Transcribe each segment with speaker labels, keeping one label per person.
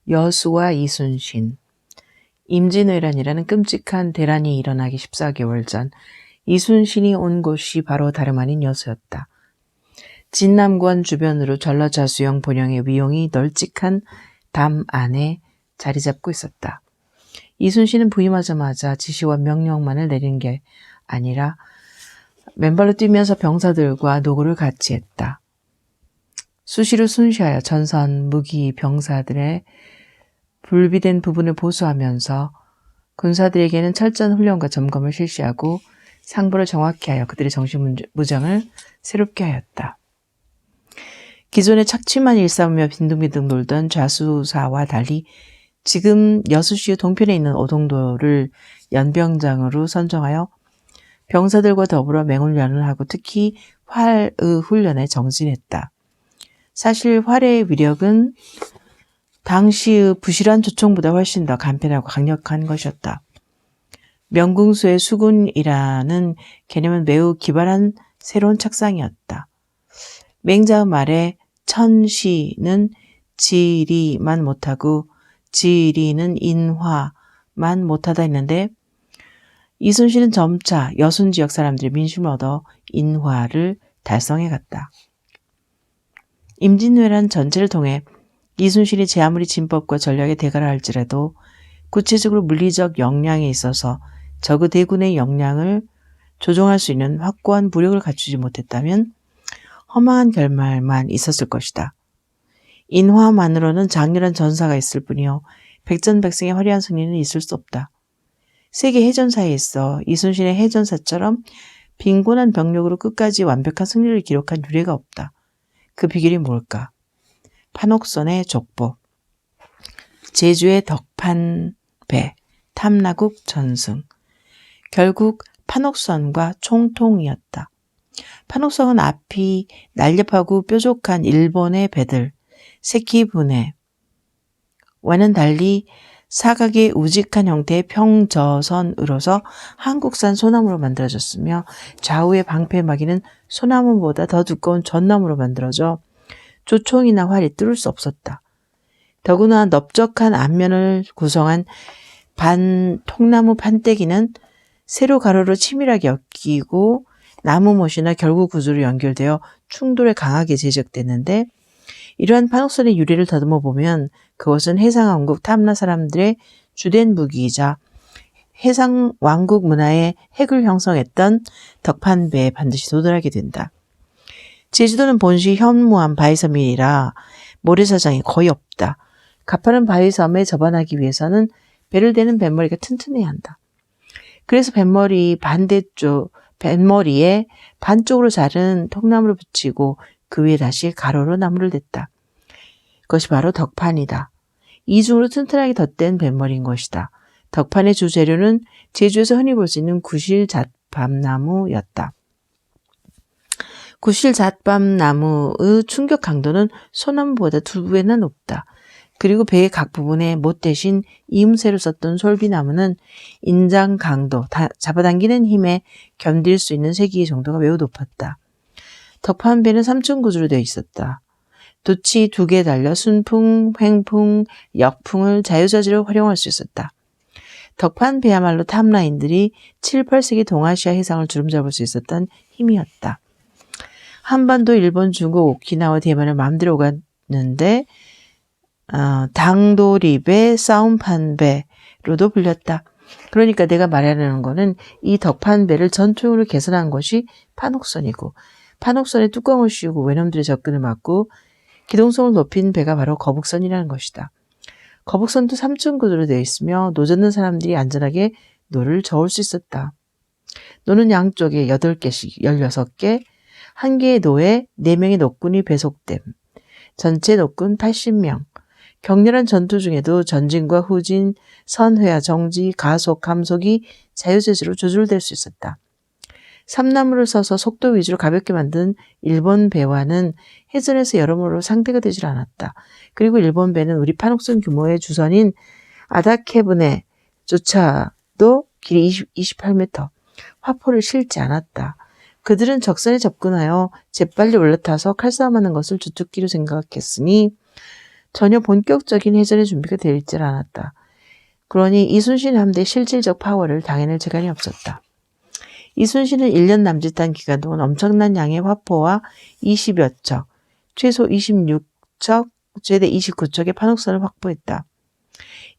Speaker 1: 여수와 이순신. 임진왜란이라는 끔찍한 대란이 일어나기 14개월 전 이순신이 온 곳이 바로 다름 아닌 여수였다. 진남관 주변으로 전라자수형 본영의 위용이 널찍한 담 안에 자리 잡고 있었다. 이순신은 부임하자마자 지시와 명령만을 내린 게 아니라 맨발로 뛰면서 병사들과 노고를 같이 했다. 수시로 순시하여 전선, 무기, 병사들의 불비된 부분을 보수하면서 군사들에게는 철저한 훈련과 점검을 실시하고 상부를 정확히 하여 그들의 정신무장을 새롭게 하였다. 기존에 착취만 일삼으며 빈둥빈둥 놀던 좌수사와 달리 지금 여수시 동편에 있는 오동도를 연병장으로 선정하여 병사들과 더불어 맹훈련을 하고 특히 활의 훈련에 정진했다. 사실 활의 위력은 당시의 부실한 조총보다 훨씬 더 간편하고 강력한 것이었다. 명궁수의 수군이라는 개념은 매우 기발한 새로운 착상이었다. 맹자의 말에 천시는 지리만 못하고 지리는 인화만 못하다 했는데 이순신은 점차 여순 지역 사람들의 민심을 얻어 인화를 달성해갔다. 임진왜란 전체를 통해 이순신이 제 아무리 진법과 전략에 대가를 할지라도 구체적으로 물리적 역량에 있어서 적의 대군의 역량을 조종할 수 있는 확고한 무력을 갖추지 못했다면 허망한 결말만 있었을 것이다. 인화만으로는 장렬한 전사가 있을 뿐이요 백전백승의 화려한 승리는 있을 수 없다. 세계 해전사에 있어 이순신의 해전사처럼 빈곤한 병력으로 끝까지 완벽한 승리를 기록한 유례가 없다. 그 비결이 뭘까? 판옥선의 족보, 제주의 덕판배, 탐라국 전승. 결국 판옥선과 총통이었다. 판옥선은 앞이 날렵하고 뾰족한 일본의 배들, 세키분해와는 달리 사각의 우직한 형태의 평저선으로서 한국산 소나무로 만들어졌으며 좌우의 방패막이는 소나무보다 더 두꺼운 전나무로 만들어져 조총이나 활이 뚫을 수 없었다. 더구나 넓적한 앞면을 구성한 통나무 판때기는 세로 가로로 치밀하게 엮이고 나무못이나 결구 구조로 연결되어 충돌에 강하게 제적됐는데 이러한 판옥선의 유래를 더듬어 보면 그것은 해상왕국 탐라 사람들의 주된 무기이자 해상왕국 문화의 핵을 형성했던 덕판배에 반드시 도달하게 된다. 제주도는 본시 현무암 바위섬이라 모래사장이 거의 없다. 가파른 바위섬에 접안하기 위해서는 배를 대는 뱃머리가 튼튼해야 한다. 그래서 뱃머리에 반쪽으로 자른 통나무를 붙이고 그 위에 다시 가로로 나무를 댔다. 그것이 바로 덕판이다. 이중으로 튼튼하게 덧댄 뱃머리인 것이다. 덕판의 주재료는 제주에서 흔히 볼 수 있는 구실잣밤나무였다. 구실잣밤나무의 충격 강도는 소나무보다 2배나 높다. 그리고 배의 각 부분에 못 대신 이음새로 썼던 솔비나무는 인장 강도, 잡아당기는 힘에 견딜 수 있는 세기 정도가 매우 높았다. 덕판배는 3층 구조로 되어 있었다. 돛이 2개 달려 순풍, 횡풍, 역풍을 자유자재로 활용할 수 있었다. 덕판배야말로 탐라인들이 7, 8세기 동아시아 해상을 주름잡을 수 있었던 힘이었다. 한반도, 일본, 중국, 오키나와 대만을 마음대로 오갔는데 당도립의 싸움판배로도 불렸다. 그러니까 내가 말하려는 거는 이 덕판배를 전투용으로 개선한 것이 판옥선이고 판옥선에 뚜껑을 씌우고 외놈들의 접근을 막고 기동성을 높인 배가 바로 거북선이라는 것이다. 거북선도 3층 구조로 되어 있으며 노젓는 사람들이 안전하게 노를 저을 수 있었다. 노는 양쪽에 8개씩 16개, 한 개의 노에 4명의 노군이 배속됨. 전체 노군 80명. 격렬한 전투 중에도 전진과 후진, 선회와 정지, 가속, 감속이 자유자재로 조절될 수 있었다. 삼나무를 써서 속도 위주로 가볍게 만든 일본 배와는 해전에서 여러모로 상대가 되질 않았다. 그리고 일본 배는 우리 판옥선 규모의 주선인 아다케분해조차도 길이 28m, 화포를 실지 않았다. 그들은 적선에 접근하여 재빨리 올라타서 칼싸움하는 것을 주특기로 생각했으니 전혀 본격적인 해전의 준비가 되어 있질 않았다. 그러니 이순신 함대의 실질적 파워를 당해낼 재간이 없었다. 이순신은 1년 남짓한 기간 동안 엄청난 양의 화포와 20여 척, 최소 26척, 최대 29척의 판옥선을 확보했다.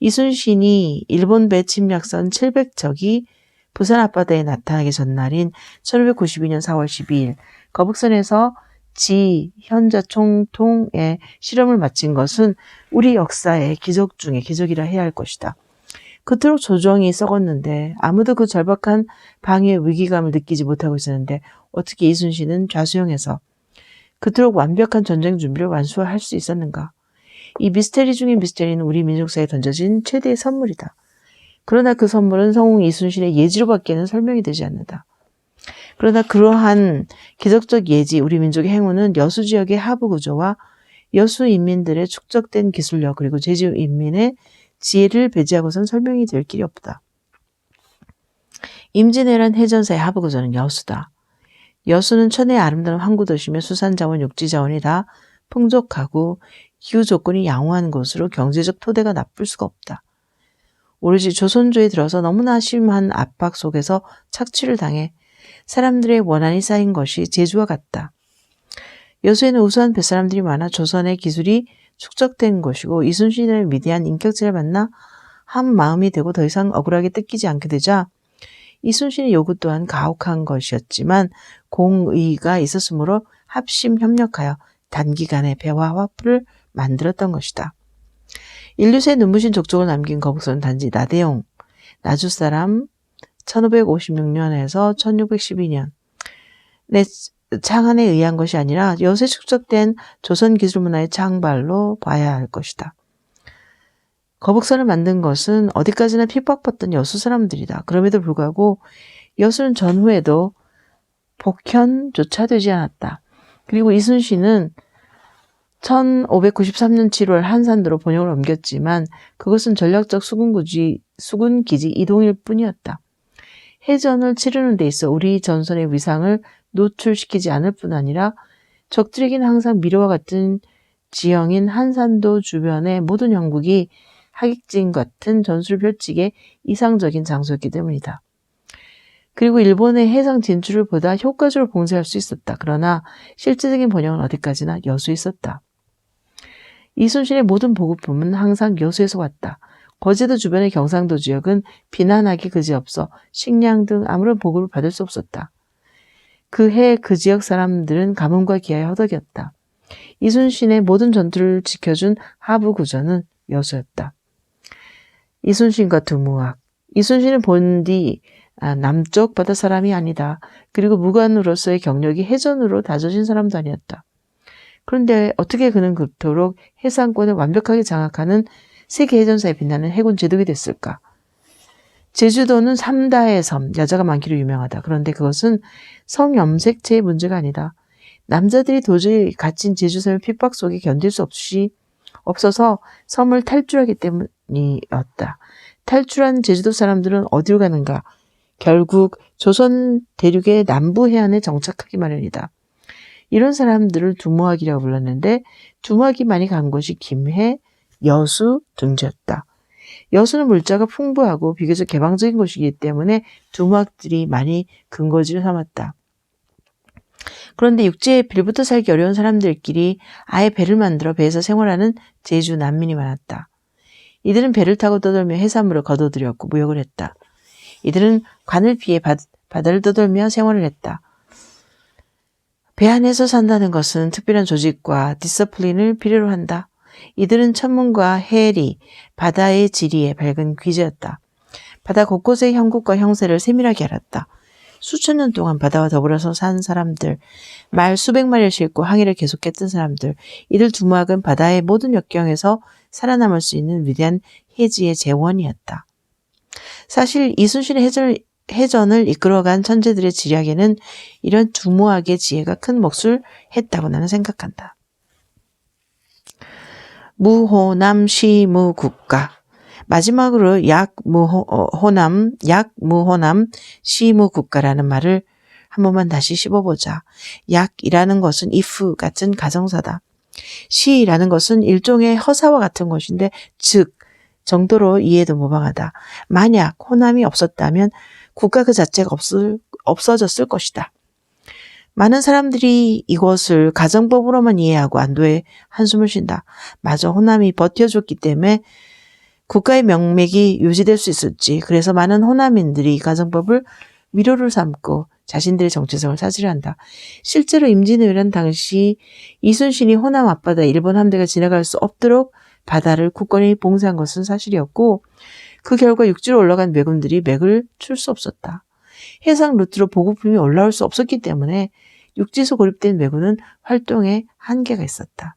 Speaker 1: 이순신이 일본 배 침략선 700척이 부산 앞바다에 나타나기 전날인 1592년 4월 12일 거북선에서 현자 총통의 실험을 마친 것은 우리 역사의 기적 중의 기적이라 해야 할 것이다. 그토록 조정이 썩었는데 아무도 그 절박한 방위의 위기감을 느끼지 못하고 있었는데 어떻게 이순신은 좌수영에서 그토록 완벽한 전쟁 준비를 완수할 수 있었는가? 이 미스테리 중의 미스테리는 우리 민족사에 던져진 최대의 선물이다. 그러나 그 선물은 성웅 이순신의 예지로밖에는 설명이 되지 않는다. 그러나 그러한 기적적 예지, 우리 민족의 행운은 여수 지역의 하부 구조와 여수 인민들의 축적된 기술력 그리고 제주 인민의 지혜를 배제하고선 설명이 될 길이 없다. 임진왜란 해전사의 하부 구조는 여수다. 여수는 천혜의 아름다운 항구도시며 수산자원, 육지자원이 다 풍족하고 기후 조건이 양호한 곳으로 경제적 토대가 나쁠 수가 없다. 오로지 조선조에 들어서 너무나 심한 압박 속에서 착취를 당해 사람들의 원한이 쌓인 것이 제주와 같다. 여수에는 우수한 뱃사람들이 많아 조선의 기술이 축적된 곳이고 이순신의 위대한 인격체를 만나 한 마음이 되고 더 이상 억울하게 뜯기지 않게 되자 이순신의 요구 또한 가혹한 것이었지만 공의가 있었으므로 합심 협력하여 단기간에 배와 화풀을 만들었던 것이다. 인류새 눈부신 족적을 남긴 거북선은 단지 나대용, 나주 사람 1556년에서 1612년 창안에 의한 것이 아니라 여수에 축적된 조선 기술 문화의 창발로 봐야 할 것이다. 거북선을 만든 것은 어디까지나 핍박받던 여수 사람들이다. 그럼에도 불구하고 여수는 전후에도 복현조차 되지 않았다. 그리고 이순신은 1593년 7월 한산도로 번영을 옮겼지만 그것은 전략적 수군기지 이동일 뿐이었다. 해전을 치르는 데 있어 우리 전선의 위상을 노출시키지 않을 뿐 아니라 적들에게는 항상 미로와 같은 지형인 한산도 주변의 모든 형국이 하객진 같은 전술 펼치기에 이상적인 장소였기 때문이다. 그리고 일본의 해상 진출을 보다 효과적으로 봉쇄할 수 있었다. 그러나 실질적인 번영은 어디까지나 여수에 있었다. 이순신의 모든 보급품은 항상 여수에서 왔다. 거제도 주변의 경상도 지역은 비난하기 그지없어 식량 등 아무런 보급을 받을 수 없었다. 그해 그 지역 사람들은 가뭄과 기아에 허덕였다. 이순신의 모든 전투를 지켜준 하부 구조는 여수였다. 이순신과 두무학. 이순신은 본디 남쪽 바다 사람이 아니다. 그리고 무관으로서의 경력이 해전으로 다져진 사람도 아니었다. 그런데 어떻게 그는 그토록 해상권을 완벽하게 장악하는 세계 해전사에 빛나는 해군 제독이 됐을까? 제주도는 3다의 섬, 여자가 많기로 유명하다. 그런데 그것은 성염색체의 문제가 아니다. 남자들이 도저히 갇힌 제주섬의 핍박 속에 견딜 수 없어서 섬을 탈출하기 때문이었다. 탈출한 제주도 사람들은 어디로 가는가? 결국 조선 대륙의 남부 해안에 정착하기 마련이다. 이런 사람들을 두무학이라고 불렀는데 두무학이 많이 간 곳이 김해, 여수 등지였다. 여수는 물자가 풍부하고 비교적 개방적인 곳이기 때문에 두무학들이 많이 근거지를 삼았다. 그런데 육지에 빌부터 살기 어려운 사람들끼리 아예 배를 만들어 배에서 생활하는 제주 난민이 많았다. 이들은 배를 타고 떠돌며 해산물을 거둬들였고 무역을 했다. 이들은 관을 피해 바다를 떠돌며 생활을 했다. 배 안에서 산다는 것은 특별한 조직과 디서플린을 필요로 한다. 이들은 천문과 해리, 바다의 지리에 밝은 귀재였다. 바다 곳곳의 형국과 형세를 세밀하게 알았다. 수천 년 동안 바다와 더불어서 산 사람들, 말 수백 마리를 싣고 항해를 계속했던 사람들, 이들 두무학은 바다의 모든 역경에서 살아남을 수 있는 위대한 해지의 재원이었다. 사실 이순신의 해전을 이끌어간 천재들의 지략에는 이런 두무학의 지혜가 큰 몫을 했다고 나는 생각한다. 무호남 시무국가. 마지막으로 약무호남 시무국가라는 말을 한 번만 다시 씹어보자. 약이라는 것은 if 같은 가정사다. 시라는 것은 일종의 허사와 같은 것인데 즉 정도로 이해도 무방하다. 만약 호남이 없었다면 국가 그 자체가 없어졌을 것이다. 많은 사람들이 이것을 가정법으로만 이해하고 안도의 한숨을 쉰다. 마저 호남이 버텨줬기 때문에 국가의 명맥이 유지될 수 있었지. 그래서 많은 호남인들이 가정법을 위로를 삼고 자신들의 정체성을 찾으려 한다. 실제로 임진왜란 당시 이순신이 호남 앞바다 일본 함대가 지나갈 수 없도록 바다를 굳건히 봉쇄한 것은 사실이었고 그 결과 육지로 올라간 왜군들이 맥을 출 수 없었다. 해상 루트로 보급품이 올라올 수 없었기 때문에 육지에서 고립된 왜군은 활동에 한계가 있었다.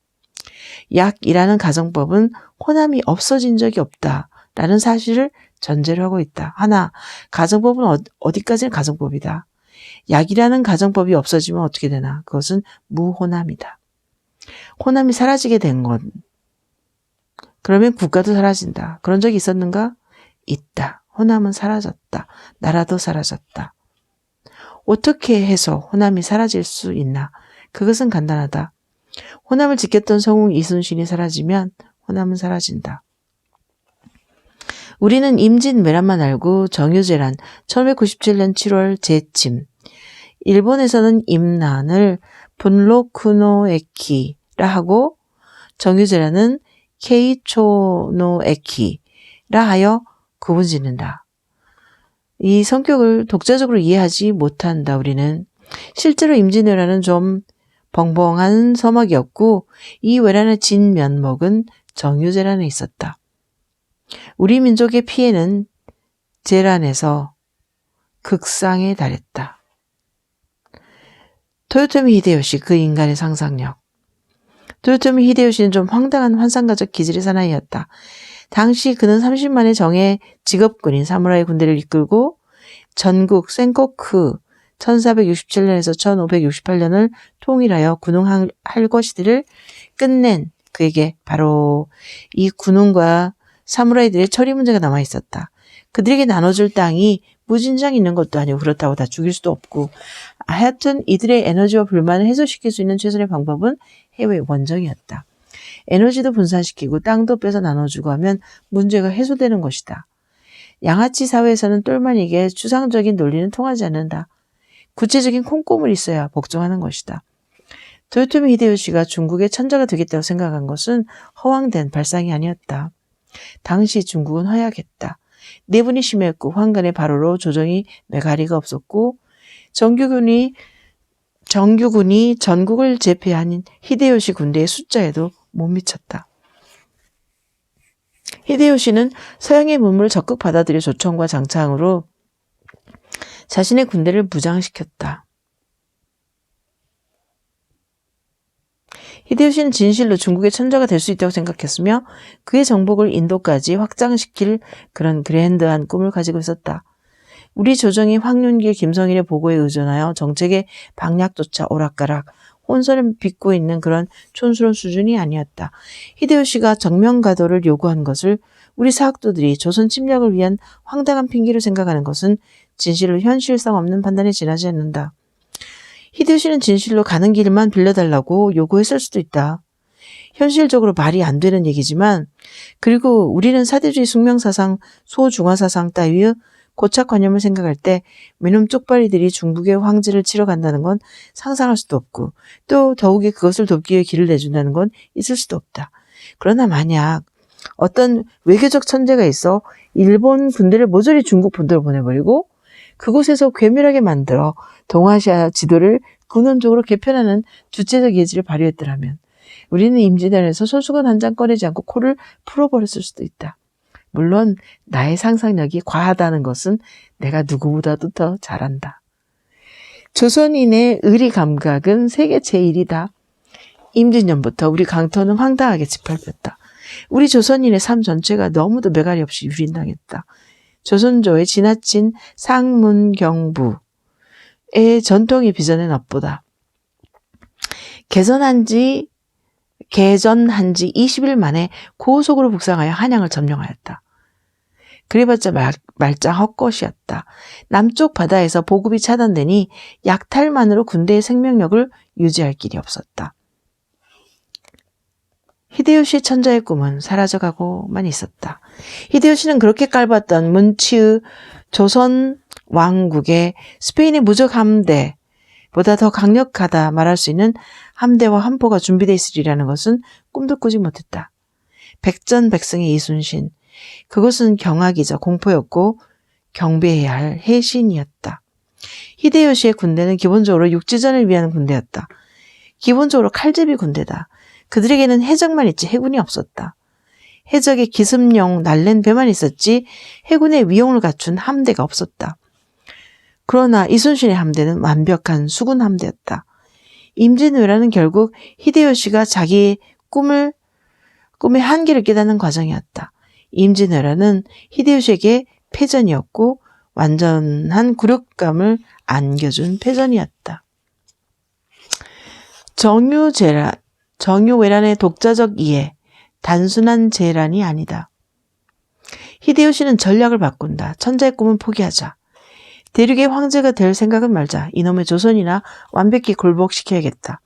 Speaker 1: 약이라는 가정법은 호남이 없어진 적이 없다라는 사실을 전제로 하고 있다. 하나, 가정법은 어디까지는 가정법이다. 약이라는 가정법이 없어지면 어떻게 되나? 그것은 무호남이다. 호남이 사라지게 된 건 그러면 국가도 사라진다. 그런 적이 있었는가? 있다. 호남은 사라졌다. 나라도 사라졌다. 어떻게 해서 호남이 사라질 수 있나? 그것은 간단하다. 호남을 지켰던 성웅 이순신이 사라지면 호남은 사라진다. 우리는 임진왜란만 알고 정유재란 1597년 7월 재침, 일본에서는 임난을 분로쿠노에키라 하고 정유재라는 케이초노에키라 하여 구분짓는다. 이 성격을 독자적으로 이해하지 못한다. 우리는 실제로 임진왜란은 좀 벙벙한 서막이었고 이 왜란의 진면목은 정유재란에 있었다. 우리 민족의 피해는 재란에서 극상에 달했다. 토요토미 히데요시, 그 인간의 상상력. 토요토미 히데요시는 좀 황당한 환상가적 기질의 사나이였다. 당시 그는 30만의 정예 직업군인 사무라이 군대를 이끌고 전국 센코쿠 1467년에서 1568년을 통일하여 군웅 할거시들을 끝낸 그에게 바로 이 군웅과 사무라이들의 처리 문제가 남아 있었다. 그들에게 나눠줄 땅이 무진장 있는 것도 아니고 그렇다고 다 죽일 수도 없고 하여튼 이들의 에너지와 불만을 해소시킬 수 있는 최선의 방법은 해외 원정이었다. 에너지도 분산시키고 땅도 빼서 나눠주고 하면 문제가 해소되는 것이다. 양아치 사회에서는 똘마니에게 추상적인 논리는 통하지 않는다. 구체적인 콩고물이 있어야 복종하는 것이다. 토요토미 히데요시가 중국의 천자가 되겠다고 생각한 것은 허황된 발상이 아니었다. 당시 중국은 허약했다. 내분이 심했고 황간의 발호로 조정이 메가리가 없었고 정규군이 전국을 제패한 히데요시 군대의 숫자에도 못 미쳤다. 히데요시는 서양의 문물을 적극 받아들여 조총과 장창으로 자신의 군대를 무장시켰다. 히데요시는 진실로 중국의 천자가 될 수 있다고 생각했으며 그의 정복을 인도까지 확장시킬 그런 그랜드한 꿈을 가지고 있었다. 우리 조정이 황윤길, 김성일의 보고에 의존하여 정책의 방략조차 오락가락 혼선을 빚고 있는 그런 촌스러운 수준이 아니었다. 히데요시가 정면가도를 요구한 것을 우리 사학도들이 조선 침략을 위한 황당한 핑계로 생각하는 것은 진실로 현실성 없는 판단에 지나지 않는다. 히데요시는 진실로 가는 길만 빌려달라고 요구했을 수도 있다. 현실적으로 말이 안 되는 얘기지만 그리고 우리는 사대주의 숙명사상, 소중화사상 따위의 고착관념을 생각할 때 외놈 쪽발이들이 중국의 황제를 치러 간다는 건 상상할 수도 없고 또 더욱이 그것을 돕기 위해 길을 내준다는 건 있을 수도 없다. 그러나 만약 어떤 외교적 천재가 있어 일본 군대를 모조리 중국 본토로 보내버리고 그곳에서 괴밀하게 만들어 동아시아 지도를 근원적으로 개편하는 주체적 예지를 발휘했더라면 우리는 임진왜란에서 손수건 한 장 꺼내지 않고 코를 풀어버렸을 수도 있다. 물론 나의 상상력이 과하다는 것은 내가 누구보다도 더 잘한다. 조선인의 의리 감각은 세계 제1이다. 임진년부터 우리 강토는 황당하게 짓밟혔다. 우리 조선인의 삶 전체가 너무도 매가리 없이 유린당했다. 조선조의 지나친 상문경부의 전통이 빚어낸 업보다 개전한 지 20일 만에 고속으로 북상하여 한양을 점령하였다. 그래봤자 말짱 헛것이었다. 남쪽 바다에서 보급이 차단되니 약탈만으로 군대의 생명력을 유지할 길이 없었다. 히데요시 천자의 꿈은 사라져가고만 있었다. 히데요시는 그렇게 깔봤던 문치의 조선 왕국의 스페인의 무적 함대보다 더 강력하다 말할 수 있는 함대와 함포가 준비되어 있으리라는 것은 꿈도 꾸지 못했다. 백전백승의 이순신, 그것은 경악이자 공포였고 경배해야 할 해신이었다. 히데요시의 군대는 기본적으로 육지전을 위한 군대였다. 기본적으로 칼제비 군대다. 그들에게는 해적만 있지 해군이 없었다. 해적의 기습용 날랜 배만 있었지 해군의 위용을 갖춘 함대가 없었다. 그러나 이순신의 함대는 완벽한 수군 함대였다. 임진왜란은 결국 히데요시가 자기의 꿈의 한계를 깨닫는 과정이었다. 임진왜란은 히데요시에게 패전이었고 완전한 굴욕감을 안겨준 패전이었다. 정유왜란의 독자적 이해, 단순한 재란이 아니다. 히데요시는 전략을 바꾼다. 천자의 꿈은 포기하자. 대륙의 황제가 될 생각은 말자. 이놈의 조선이나 완벽히 굴복시켜야겠다.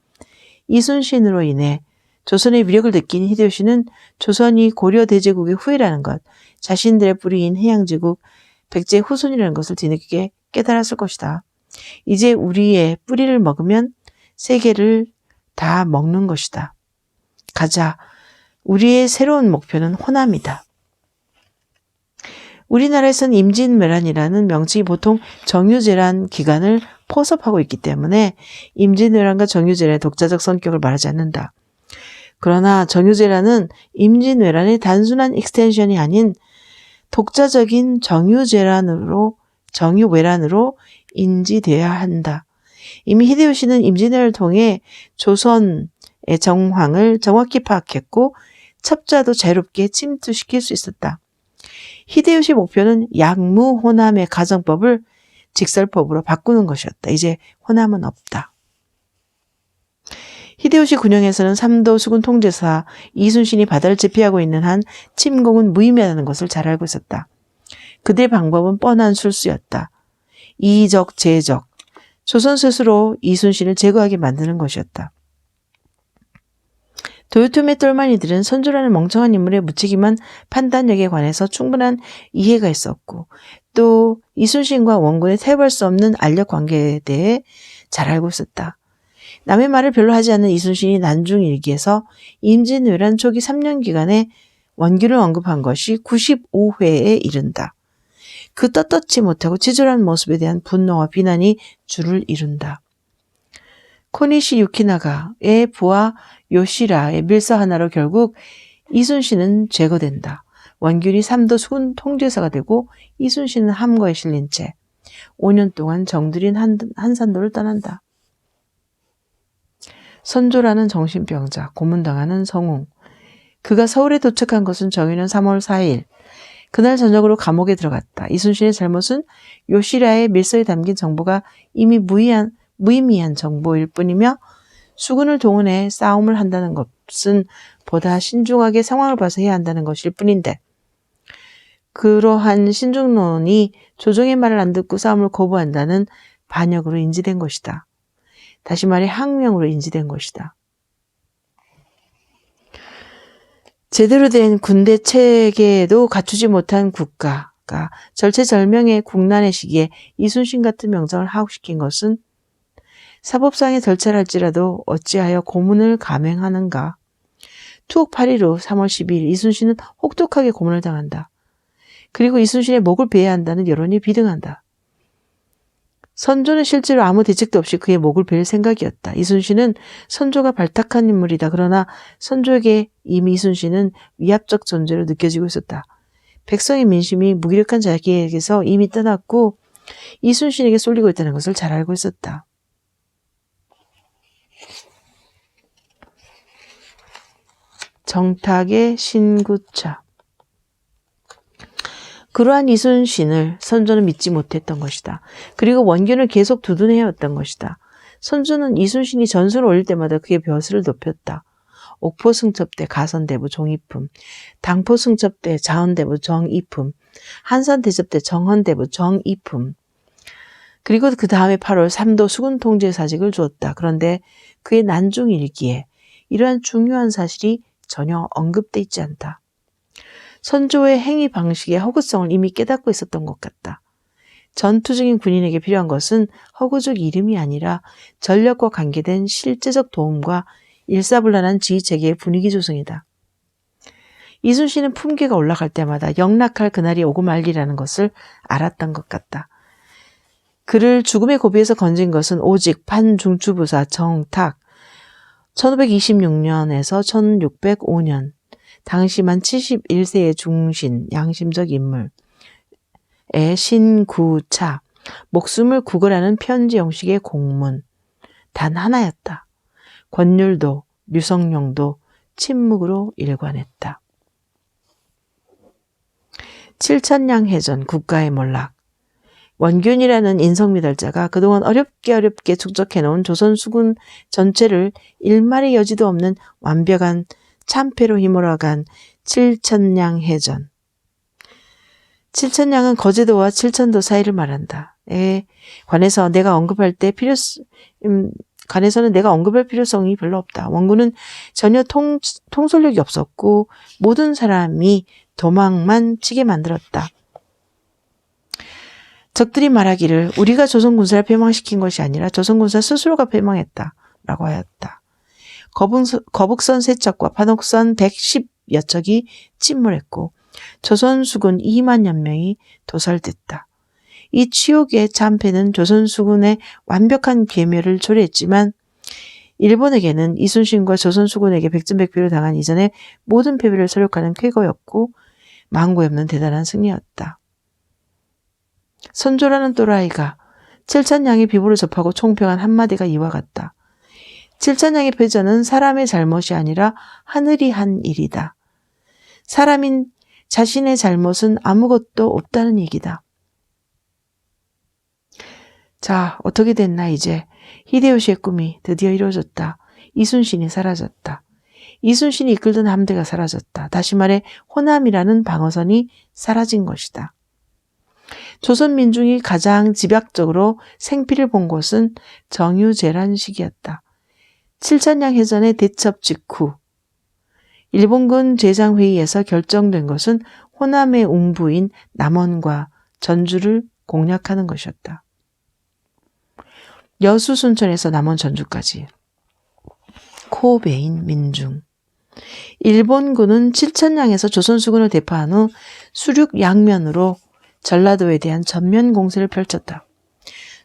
Speaker 1: 이순신으로 인해 조선의 위력을 느낀 히데요시는 조선이 고려 대제국의 후예라는 것, 자신들의 뿌리인 해양제국 백제의 후손이라는 것을 뒤늦게 깨달았을 것이다. 이제 우리의 뿌리를 먹으면 세계를 다 먹는 것이다. 가자. 우리의 새로운 목표는 호남이다. 우리나라에서는 임진왜란이라는 명칭이 보통 정유재란 기간을 포섭하고 있기 때문에 임진왜란과 정유재란의 독자적 성격을 말하지 않는다. 그러나 정유재란은 임진왜란의 단순한 익스텐션이 아닌 독자적인 정유왜란으로 인지되어야 한다. 이미 히데요시는 임진왜란을 통해 조선의 정황을 정확히 파악했고 첩자도 자유롭게 침투시킬 수 있었다. 히데요시 목표는 약무호남의 가정법을 직설법으로 바꾸는 것이었다. 이제 호남은 없다. 히데요시 군영에서는 삼도 수군 통제사 이순신이 바다를 제패하고 있는 한 침공은 무의미하다는 것을 잘 알고 있었다. 그들의 방법은 뻔한 술수였다. 이적, 제적, 조선 스스로 이순신을 제거하게 만드는 것이었다. 도요토미 똘마니들은 선조라는 멍청한 인물의 무책임한 판단력에 관해서 충분한 이해가 있었고 또 이순신과 원군의 타협할 수 없는 알력 관계에 대해 잘 알고 있었다. 남의 말을 별로 하지 않는 이순신이 난중일기에서 임진왜란 초기 3년 기간에 원균을 언급한 것이 95회에 이른다. 그 떳떳지 못하고 치졸한 모습에 대한 분노와 비난이 줄을 이룬다. 코니시 유키나가의 부하 요시라의 밀서 하나로 결국 이순신은 제거된다. 원균이 삼도 수군 통제사가 되고 이순신은 함거에 실린 채 5년 동안 정들인 한산도를 떠난다. 선조라는 정신병자, 고문당하는 성웅. 그가 서울에 도착한 것은 정유년 3월 4일. 그날 저녁으로 감옥에 들어갔다. 이순신의 잘못은 요시라의 밀서에 담긴 정보가 이미 무의미한 정보일 뿐이며 수군을 동원해 싸움을 한다는 것은 보다 신중하게 상황을 봐서 해야 한다는 것일 뿐인데 그러한 신중론이 조정의 말을 안 듣고 싸움을 거부한다는 반역으로 인지된 것이다. 다시 말해 항명으로 인지된 것이다. 제대로 된 군대 체계도 갖추지 못한 국가가 절체절명의 국난의 시기에 이순신 같은 명장을 하옥시킨 것은 사법상의 절차를 할지라도 어찌하여 고문을 감행하는가. 투옥 8일 후 3월 12일 이순신은 혹독하게 고문을 당한다. 그리고 이순신의 목을 베야 한다는 여론이 비등한다. 선조는 실제로 아무 대책도 없이 그의 목을 벨 생각이었다. 이순신은 선조가 발탁한 인물이다. 그러나 선조에게 이미 이순신은 위압적 존재로 느껴지고 있었다. 백성의 민심이 무기력한 자기에게서 이미 떠났고 이순신에게 쏠리고 있다는 것을 잘 알고 있었다. 정탁의 신구차. 그러한 이순신을 선조는 믿지 못했던 것이다. 그리고 원균을 계속 두둔해왔던 것이다. 선조는 이순신이 전술을 올릴 때마다 그의 벼슬을 높였다. 옥포 승첩 때 가선대부 종이품, 당포 승첩 때 자헌대부 정이품, 한산 대첩 때 정헌대부 정이품. 그리고 그 다음에 8월 삼도 수군 통제사직을 주었다. 그런데 그의 난중일기에 이러한 중요한 사실이 전혀 언급돼 있지 않다. 선조의 행위 방식의 허구성을 이미 깨닫고 있었던 것 같다. 전투 중인 군인에게 필요한 것은 허구적 이름이 아니라 전력과 관계된 실제적 도움과 일사불란한 지휘체계의 분위기 조성이다. 이순신은 품계가 올라갈 때마다 영락할 그날이 오고 말리라는 것을 알았던 것 같다. 그를 죽음의 고비에서 건진 것은 오직 판중추부사 정탁 1526년에서 1605년 당시 만 71세의 중신 양심적 인물의 신구차 목숨을 구걸하는 편지 형식의 공문 단 하나였다. 권율도 류성룡도 침묵으로 일관했다. 칠천량해전 국가의 몰락. 원균이라는 인성미달자가 그동안 어렵게 축적해놓은 조선 수군 전체를 일말의 여지도 없는 완벽한 참패로 휘몰아간 칠천량해전. 칠천량은 거제도와 칠천도 사이를 말한다. 관해서는 내가 언급할 필요성이 별로 없다. 원군은 전혀 통솔력이 없었고 모든 사람이 도망만 치게 만들었다. 적들이 말하기를 우리가 조선군사를 패망시킨 것이 아니라 조선군사 스스로가 패망했다라고 하였다. 거북선 세척과 판옥선 110여 척이 침몰했고 조선수군 2만여 명이 도살됐다. 이 치욕의 참패는 조선수군의 완벽한 괴멸을 초래했지만 일본에게는 이순신과 조선수군에게 백전백패를 당한 이전의 모든 패배를 서력하는 쾌거였고 망고에 없는 대단한 승리였다. 선조라는 또라이가 칠천량의 비보를 접하고 총평한 한마디가 이와 같다. 칠천량의 패전은 사람의 잘못이 아니라 하늘이 한 일이다. 사람인 자신의 잘못은 아무것도 없다는 얘기다. 자, 어떻게 됐나 이제. 히데요시의 꿈이 드디어 이루어졌다. 이순신이 사라졌다. 이순신이 이끌던 함대가 사라졌다. 다시 말해 호남이라는 방어선이 사라진 것이다. 조선 민중이 가장 집약적으로 생피를 본 곳은 정유재란 시기였다. 칠천량 해전의 대첩 직후 일본군 제장회의에서 결정된 것은 호남의 웅부인 남원과 전주를 공략하는 것이었다. 여수 순천에서 남원 전주까지 코베인 민중. 일본군은 칠천량에서 조선수군을 대파한 후 수륙 양면으로 전라도에 대한 전면 공세를 펼쳤다.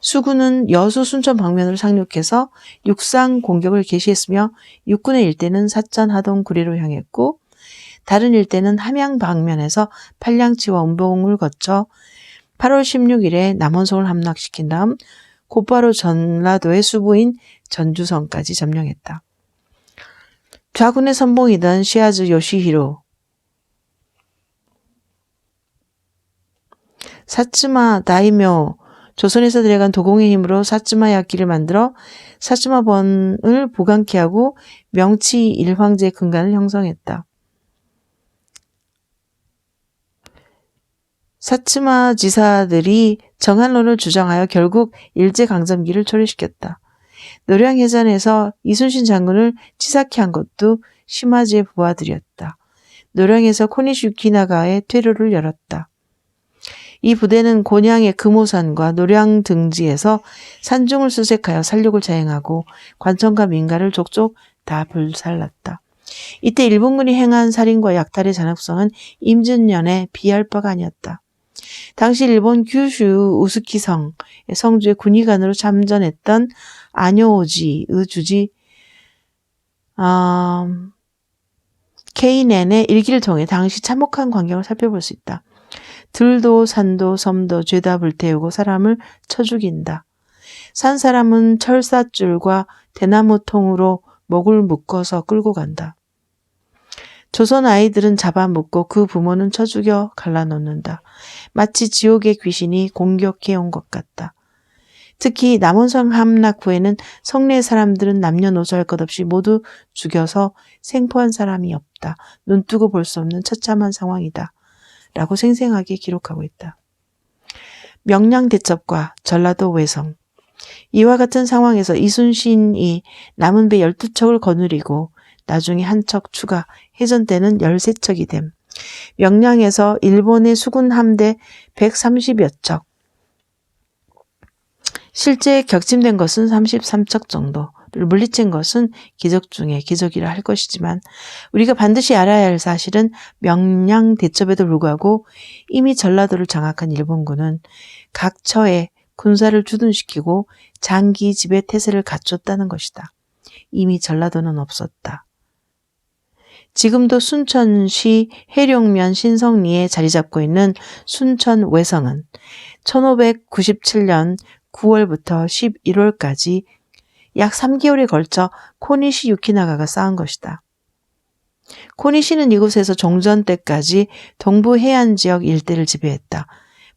Speaker 1: 수군은 여수 순천 방면으로 상륙해서 육상 공격을 개시했으며 육군의 일대는 사천 하동 구리로 향했고 다른 일대는 함양 방면에서 팔량치와 운봉을 거쳐 8월 16일에 남원성을 함락시킨 다음 곧바로 전라도의 수부인 전주성까지 점령했다. 좌군의 선봉이던 시아즈 요시히로 사츠마 다이묘 조선에서 들여간 도공의 힘으로 사츠마 야끼를 만들어 사츠마번을 보강케 하고 명치 일황제 근간을 형성했다. 사츠마 지사들이 정한론을 주장하여 결국 일제강점기를 초래시켰다. 노량해전에서 이순신 장군을 치사케 한 것도 시마지의 부하들이었다. 노량에서 코니시 유키나가의 퇴로를 열었다. 이 부대는 곤양의 금오산과 노량 등지에서 산중을 수색하여 살육을 자행하고 관청과 민가를 족족 다 불살랐다. 이때 일본군이 행한 살인과 약탈의 잔혹성은 임진년에 비할 바가 아니었다. 당시 일본 규슈 우스키성 성주의 군의관으로 참전했던 아뇨오지의 주지 케이넨의 일기를 통해 당시 참혹한 광경을 살펴볼 수 있다. 들도 산도 섬도 죄다 불태우고 사람을 쳐 죽인다. 산 사람은 철사줄과 대나무 통으로 목을 묶어서 끌고 간다. 조선 아이들은 잡아먹고 그 부모는 쳐 죽여 갈라놓는다. 마치 지옥의 귀신이 공격해온 것 같다. 특히 남원성 함락 후에는 성내 사람들은 남녀노소 할 것 없이 모두 죽여서 생포한 사람이 없다. 눈뜨고 볼 수 없는 처참한 상황이다. 라고 생생하게 기록하고 있다. 명량대첩과 전라도 외성. 이와 같은 상황에서 이순신이 남은 배 12척을 거느리고 나중에 한 척 추가, 해전 때는 13척이 됨. 명량에서 일본의 수군 함대 130여 척, 실제 격침된 것은 33척 정도를 물리친 것은 기적 중에 기적이라 할 것이지만 우리가 반드시 알아야 할 사실은 명량 대첩에도 불구하고 이미 전라도를 장악한 일본군은 각 처에 군사를 주둔시키고 장기 지배 태세를 갖췄다는 것이다. 이미 전라도는 없었다. 지금도 순천시 해룡면 신성리에 자리 잡고 있는 순천 외성은 1597년 9월부터 11월까지 약 3개월에 걸쳐 코니시 유키나가가 쌓은 것이다. 코니시는 이곳에서 종전 때까지 동부 해안 지역 일대를 지배했다.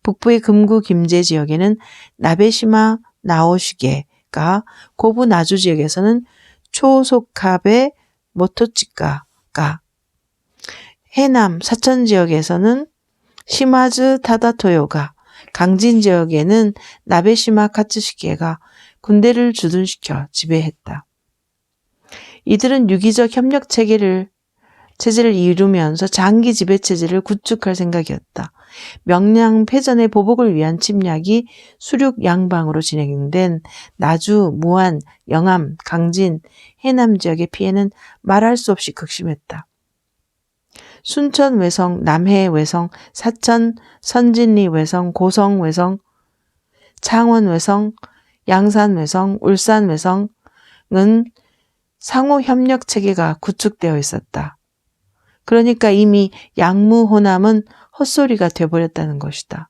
Speaker 1: 북부의 금구 김제 지역에는 나베시마 나오시게가, 고부 나주 지역에서는 초소카베 모토치카가, 해남 사천 지역에서는 시마즈 타다토요가, 강진 지역에는 나베시마 카츠시게가 군대를 주둔시켜 지배했다. 이들은 유기적 협력 체제를 이루면서 장기 지배 체제를 구축할 생각이었다. 명량 패전의 보복을 위한 침략이 수륙 양방으로 진행된 나주, 무안, 영암, 강진, 해남 지역의 피해는 말할 수 없이 극심했다. 순천 외성, 남해 외성, 사천, 선진리 외성, 고성 외성, 창원 외성, 양산 외성, 울산 외성은 상호 협력 체계가 구축되어 있었다. 그러니까 이미 양무호남은 헛소리가 되어버렸다는 것이다.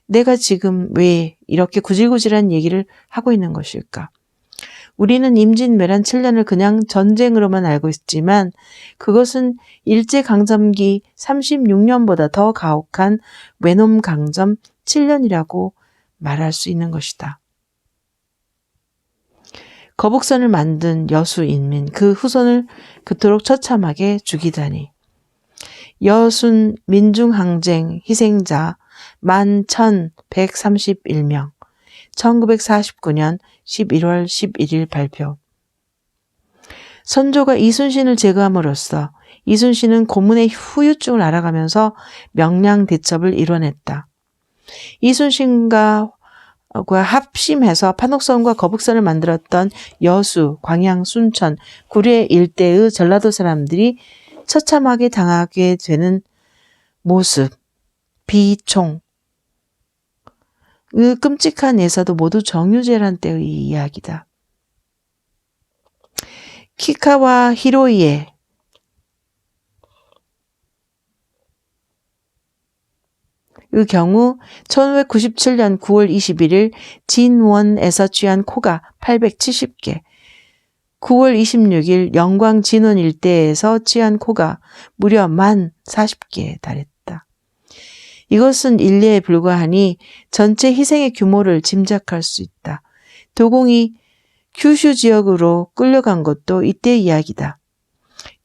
Speaker 1: 내가 지금 왜 이렇게 구질구질한 얘기를 하고 있는 것일까? 우리는 임진왜란 7년을 그냥 전쟁으로만 알고 있지만 그것은 일제강점기 36년보다 더 가혹한 외놈강점 7년이라고 말할 수 있는 것이다. 거북선을 만든 여수인민, 그 후손을 그토록 처참하게 죽이다니. 여순 민중항쟁 희생자 11,131명, 1949년 11월 11일 발표. 선조가 이순신을 제거함으로써 이순신은 고문의 후유증을 알아가면서 명량 대첩을 이뤄냈다. 이순신과 합심해서 판옥선과 거북선을 만들었던 여수, 광양, 순천, 구례 일대의 전라도 사람들이 처참하게 당하게 되는 모습, 비총, 그 끔찍한 예사도 모두 정유재란 때의 이야기다. 키카와 히로이의 의 경우 1597년 9월 21일 진원에서 취한 코가 870개, 9월 26일 영광 진원 일대에서 취한 코가 무려 1040개에 달했다. 이것은 일례에 불과하니 전체 희생의 규모를 짐작할 수 있다. 도공이 규슈 지역으로 끌려간 것도 이때의 이야기다.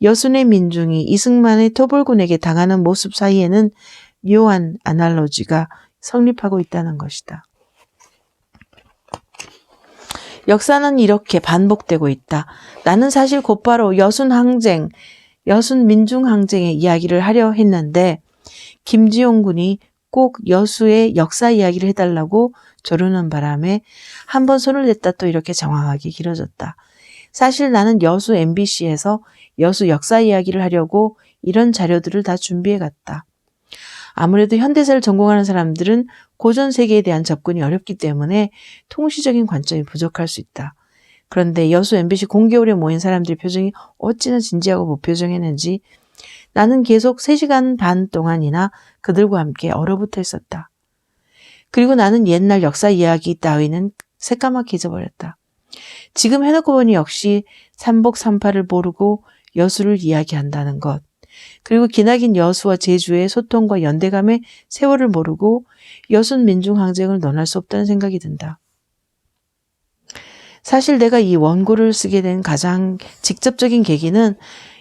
Speaker 1: 여순의 민중이 이승만의 토벌군에게 당하는 모습 사이에는 묘한 아날로지가 성립하고 있다는 것이다. 역사는 이렇게 반복되고 있다. 나는 사실 곧바로 여순 민중항쟁의 이야기를 하려 했는데 김지용 군이 꼭 여수의 역사 이야기를 해달라고 조르는 바람에 한 번 손을 댔다 또 이렇게 장황하게 길어졌다. 사실 나는 여수 MBC에서 여수 역사 이야기를 하려고 이런 자료들을 다 준비해갔다. 아무래도 현대사를 전공하는 사람들은 고전 세계에 대한 접근이 어렵기 때문에 통시적인 관점이 부족할 수 있다. 그런데 여수 MBC 공개홀에 모인 사람들의 표정이 어찌나 진지하고 무표정했는지 나는 계속 3시간 반 동안이나 그들과 함께 얼어붙어 있었다. 그리고 나는 옛날 역사 이야기 따위는 새까맣게 잊어버렸다. 지금 해놓고 보니 역시 삼복삼파를 모르고 여수를 이야기한다는 것, 그리고 기나긴 여수와 제주의 소통과 연대감의 세월을 모르고 여순 민중항쟁을 논할 수 없다는 생각이 든다. 사실 내가 이 원고를 쓰게 된 가장 직접적인 계기는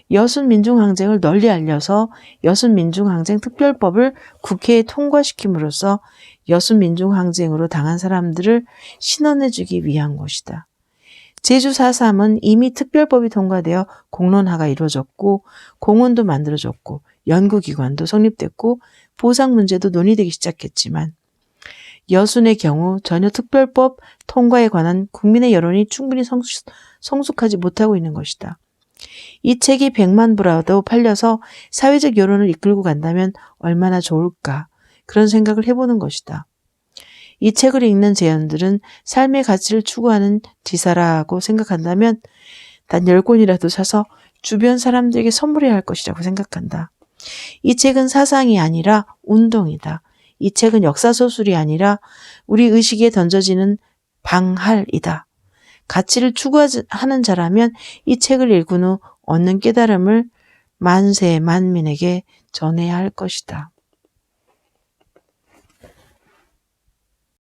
Speaker 1: 여순 민중항쟁을 널리 알려서 여순 민중항쟁 특별법을 국회에 통과시킴으로써 여순 민중항쟁으로 당한 사람들을 신원해주기 위한 것이다. 제주 4.3은 이미 특별법이 통과되어 공론화가 이루어졌고 공원도 만들어졌고 연구기관도 성립됐고 보상 문제도 논의되기 시작했지만 여순의 경우 전혀 특별법 통과에 관한 국민의 여론이 충분히 성숙하지 못하고 있는 것이다. 이 책이 100만 부라도 팔려서 사회적 여론을 이끌고 간다면 얼마나 좋을까 그런 생각을 해보는 것이다. 이 책을 읽는 재연들은 삶의 가치를 추구하는 지사라고 생각한다면 단 10권이라도 사서 주변 사람들에게 선물해야 할 것이라고 생각한다. 이 책은 사상이 아니라 운동이다. 이 책은 역사서술이 아니라 우리 의식에 던져지는 방할이다. 가치를 추구하는 자라면 이 책을 읽은 후 얻는 깨달음을 만세 만민에게 전해야 할 것이다.